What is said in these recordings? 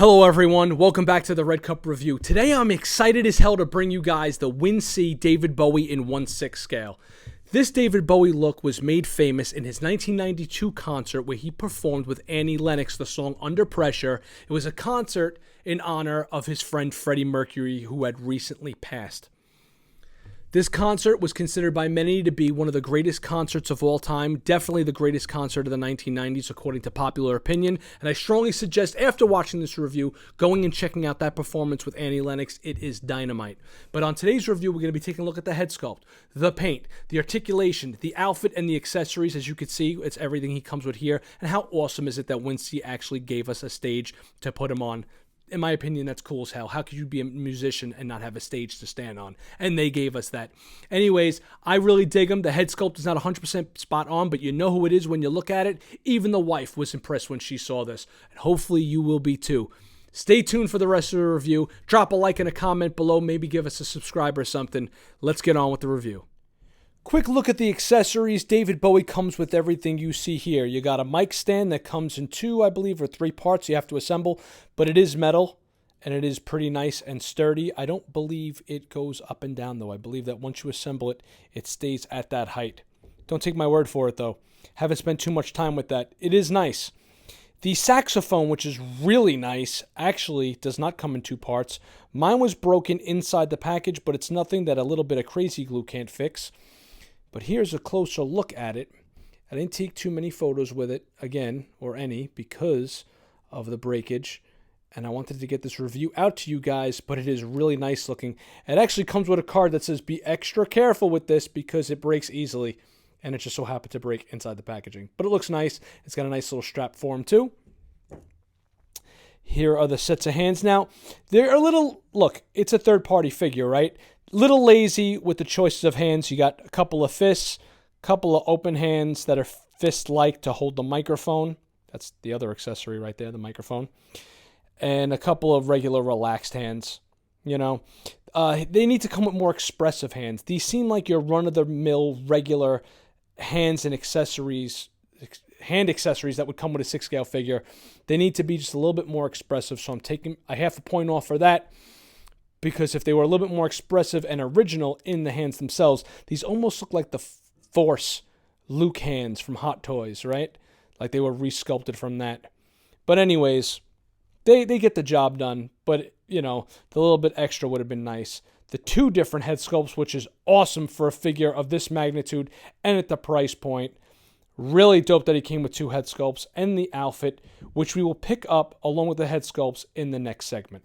Hello everyone, welcome back to the Red Cup Review. Today I'm excited as hell to bring you guys the Win-C David Bowie in 1/6 scale. This David Bowie look was made famous in his 1992 concert where he performed with Annie Lennox the song Under Pressure. It was a concert in honor of his friend Freddie Mercury, who had recently passed. This concert was considered by many to be one of the greatest concerts of all time, definitely the greatest concert of the 1990s according to popular opinion, and I strongly suggest after watching this review, going and checking out that performance with Annie Lennox. It is dynamite. But on today's review, we're going to be taking a look at the head sculpt, the paint, the articulation, the outfit, and the accessories. As you can see, it's everything he comes with here, and how awesome is it that Win-C actually gave us a stage to put him on. In my opinion, that's cool as hell. How could you be a musician and not have a stage to stand on? And they gave us that. Anyways, I really dig him. The head sculpt is not 100% spot on, but you know who it is when you look at it. Even the wife was impressed when she saw this. And hopefully you will be too. Stay tuned for the rest of the review. Drop a like and a comment below. Maybe give us a subscribe or something. Let's get on with the review. Quick look at the accessories. David Bowie comes with everything you see here. You got a mic stand that comes in two, I believe, or three parts you have to assemble, but it is metal, and it is pretty nice and sturdy. I don't believe it goes up and down, though. I believe that once you assemble it, it stays at that height. Don't take my word for it, though. Haven't spent too much time with that. It is nice. The saxophone, which is really nice, actually does not come in two parts. Mine was broken inside the package, but it's nothing that a little bit of crazy glue can't fix. But here's a closer look at it. I didn't take too many photos with it, again, or any, because of the breakage. And I wanted to get this review out to you guys, but it is really nice looking. It actually comes with a card that says, be extra careful with this because it breaks easily. And it just so happened to break inside the packaging. But it looks nice. It's got a nice little strap for him, too. Here are the sets of hands. Now, they're a little, look, it's a third-party figure, right? Little lazy with the choices of hands. You got a couple of fists, couple of open hands that are fist-like to hold the microphone. That's the other accessory right there, the microphone. And a couple of regular relaxed hands. You know, they need to come with more expressive hands. These seem like your run-of-the-mill regular hands and accessories, hand accessories that would come with a 6-scale figure. They need to be just a little bit more expressive, so I'm taking a half a point off for that. Because if they were a little bit more expressive and original in the hands themselves, these almost look like the Force Luke hands from Hot Toys, right? Like they were resculpted from that. But anyways, they get the job done. But, you know, the little bit extra would have been nice. The two different head sculpts, which is awesome for a figure of this magnitude and at the price point. Really dope that he came with two head sculpts and the outfit, which we will pick up along with the head sculpts in the next segment.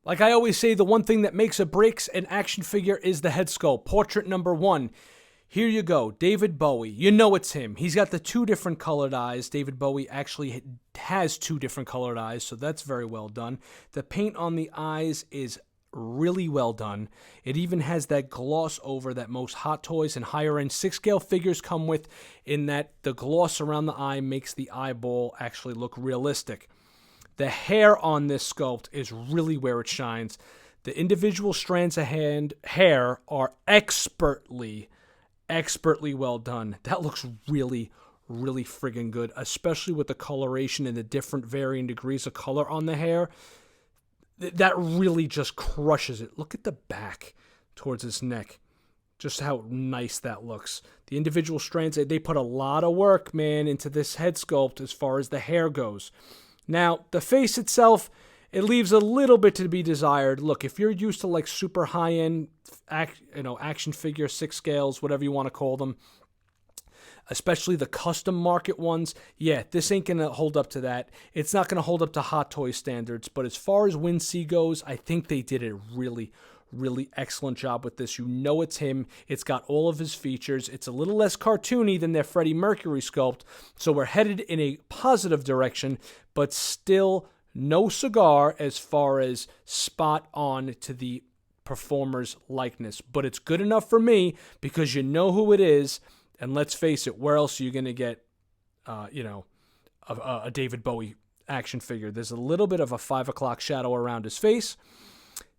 Like I always say, the one thing that makes or breaks an action figure is the head sculpt. Portrait number 1. Here you go, David Bowie. You know it's him. He's got the two different colored eyes. David Bowie actually has two different colored eyes, so that's very well done. The paint on the eyes is really well done. It even has that gloss over that most Hot Toys and higher-end 6-scale figures come with, in that the gloss around the eye makes the eyeball actually look realistic. The hair on this sculpt is really where it shines. The individual strands of hair are expertly well done. That looks really, really friggin' good, especially with the coloration and the different varying degrees of color on the hair. That really just crushes it. Look at the back towards his neck. Just how nice that looks. The individual strands, they put a lot of work, man, into this head sculpt as far as the hair goes. Now, the face itself, it leaves a little bit to be desired. Look, if you're used to like super high-end action figure, 6 scales, whatever you want to call them, especially the custom market ones, yeah, this ain't going to hold up to that. It's not going to hold up to Hot Toy standards, but as far as Win-C goes, I think they did a really excellent job with this. You know it's him. It's got all of his features. It's a little less cartoony than their Freddie Mercury sculpt, so we're headed in a positive direction, but still no cigar as far as spot on to the performer's likeness. But it's good enough for me because you know who it is, and let's face it, where else are you going to get, a David Bowie action figure? There's a little bit of a 5 o'clock shadow around his face.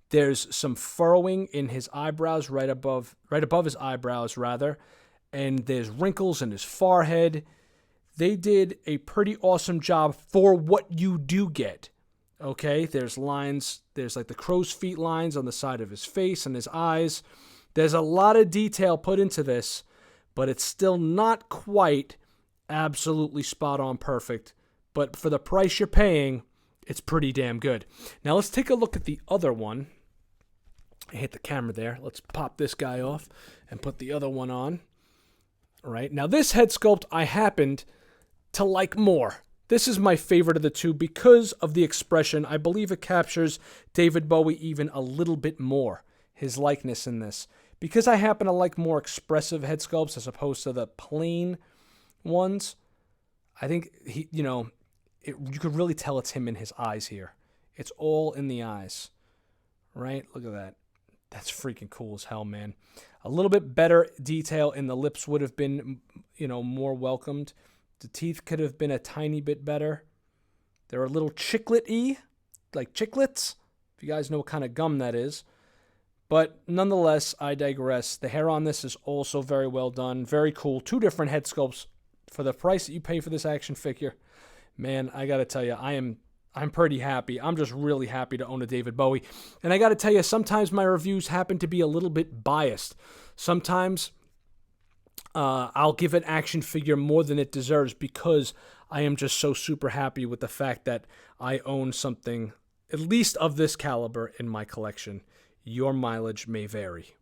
There's some furrowing in his eyebrows, right above his eyebrows, rather. And there's wrinkles in his forehead. They did a pretty awesome job for what you do get. Okay, there's lines, there's like the crow's feet lines on the side of his face and his eyes. There's a lot of detail put into this, but it's still not quite absolutely spot on perfect. But for the price you're paying, it's pretty damn good. Now let's take a look at the other one. I hit the camera there. Let's pop this guy off and put the other one on. All right, now this head sculpt I happened to like more. This is my favorite of the two because of the expression. I believe it captures David Bowie even a little bit more, his likeness in this. Because I happen to like more expressive head sculpts as opposed to the plain ones, I think you could really tell it's him in his eyes here. It's all in the eyes, right? Look at that. That's freaking cool as hell, man. A little bit better detail in the lips would have been, more welcomed. The teeth could have been a tiny bit better. They're a little chiclet-y, like chiclets, if you guys know what kind of gum that is. But nonetheless, I digress. The hair on this is also very well done. Very cool. 2 different head sculpts for the price that you pay for this action figure. Man, I got to tell you, I'm pretty happy. I'm just really happy to own a David Bowie. And I got to tell you, sometimes my reviews happen to be a little bit biased. Sometimes I'll give an action figure more than it deserves because I am just so super happy with the fact that I own something, at least of this caliber, in my collection. Your mileage may vary.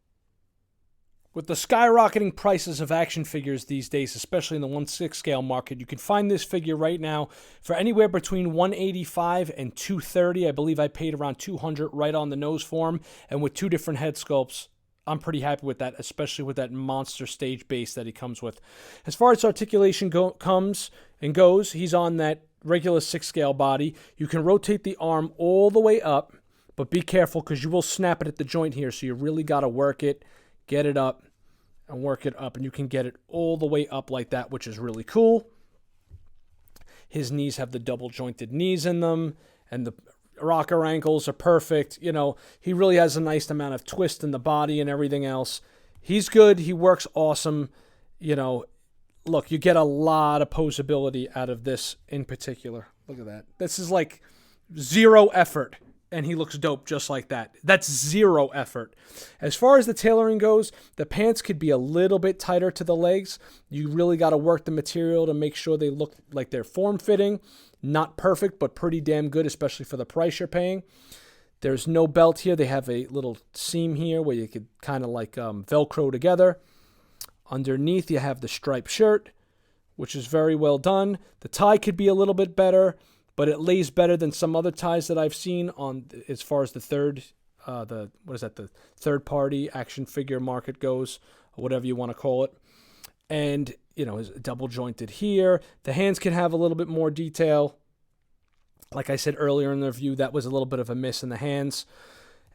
With the skyrocketing prices of action figures these days, especially in the 1/6 scale market, you can find this figure right now for anywhere between $185 and $230. I believe I paid around $200 right on the nose for him, and with 2 different head sculpts, I'm pretty happy with that, especially with that monster stage base that he comes with. As far as articulation comes and goes, he's on that regular 6 scale body. You can rotate the arm all the way up, but be careful because you will snap it at the joint here, so you really got to work it, get it up, and work it up, and you can get it all the way up like that, which is really cool. His knees have the double jointed knees in them, and the rocker ankles are perfect. He really has a nice amount of twist in the body and everything else. He's good. He works awesome. Look, you get a lot of posability out of this in particular. Look at that. This is like 0 effort, and he looks dope just like that. That's 0 effort. As far as the tailoring goes, the pants could be a little bit tighter to the legs. You really got to work the material to make sure they look like they're form-fitting. Not perfect, but pretty damn good, especially for the price you're paying. There's no belt here. They have a little seam here where you could kind of like Velcro together. Underneath, you have the striped shirt, which is very well done. The tie could be a little bit better, but it lays better than some other ties that I've seen on as far as the third-party action figure market goes, or whatever you want to call it. And is double jointed here. The hands can have a little bit more detail. Like I said earlier in the review, that was a little bit of a miss in the hands.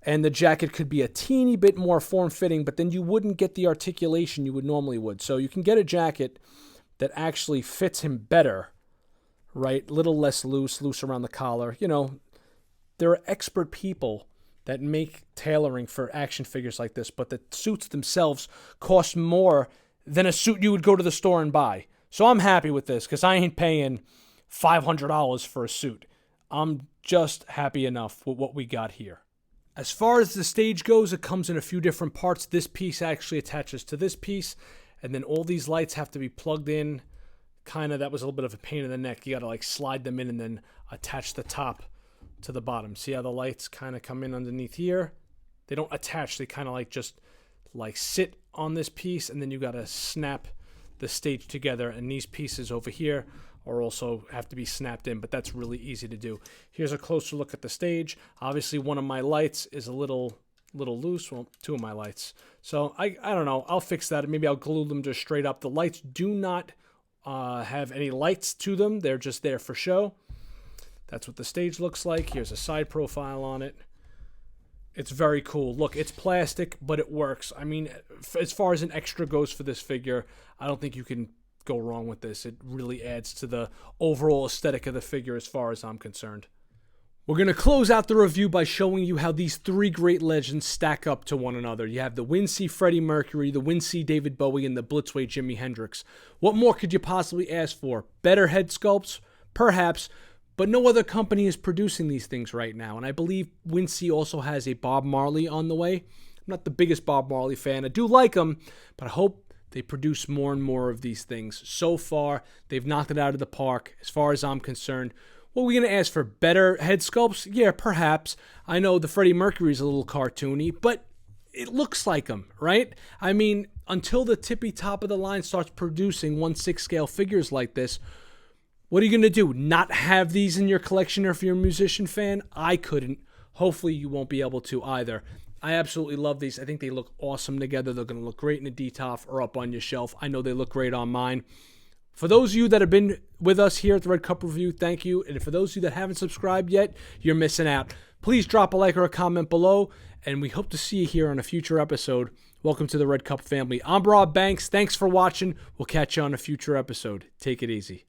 And the jacket could be a teeny bit more form-fitting, but then you wouldn't get the articulation you would normally would. So you can get a jacket that actually fits him better, right? A little less loose around the collar. There are expert people that make tailoring for action figures like this, but the suits themselves cost more than a suit you would go to the store and buy. So I'm happy with this because I ain't paying $500 for a suit. I'm just happy enough with what we got here. As far as the stage goes, it comes in a few different parts. This piece actually attaches to this piece, and then all these lights have to be plugged in. That was a little bit of a pain in the neck. You got to slide them in and then attach the top to the bottom. See how the lights kind of come in underneath here? They don't attach. They kind of just sit on this piece, and then you got to snap the stage together, and these pieces over here are also have to be snapped in, but that's really easy to do. Here's a closer look at the stage. Obviously, one of my lights is a little loose. Well, 2 of my lights. So I don't know. I'll fix that. Maybe I'll glue them just straight up. The lights do not have any lights to them. They're just there for show. That's what the stage looks like. Here's a side profile on it. It's very cool. Look, it's plastic, but it works. I mean, as far as an extra goes for this figure, I don't think you can go wrong with this. It really adds to the overall aesthetic of the figure as far as I'm concerned. We're going to close out the review by showing you how these 3 great legends stack up to one another. You have the Wincy Freddie Mercury, the Wincy David Bowie, and the Blitzway Jimi Hendrix. What more could you possibly ask for? Better head sculpts? Perhaps. but no other company is producing these things right now. And I believe Wincy also has a Bob Marley on the way. I'm not the biggest Bob Marley fan. I do like him, but I hope they produce more and more of these things. So far, they've knocked it out of the park as far as I'm concerned. Well, we're going to ask for better head sculpts? Yeah, perhaps. I know the Freddie Mercury's a little cartoony, but it looks like him, right? I mean, until the tippy top of the line starts producing 1/6 scale figures like this, what are you going to do? Not have these in your collection, or if you're a musician fan? I couldn't. Hopefully you won't be able to either. I absolutely love these. I think they look awesome together. They're going to look great in a DTOF or up on your shelf. I know they look great on mine. For those of you that have been with us here at the Red Cup Review, thank you. And for those of you that haven't subscribed yet, you're missing out. Please drop a like or a comment below, and we hope to see you here on a future episode. Welcome to the Red Cup family. I'm Rob Banks. Thanks for watching. We'll catch you on a future episode. Take it easy.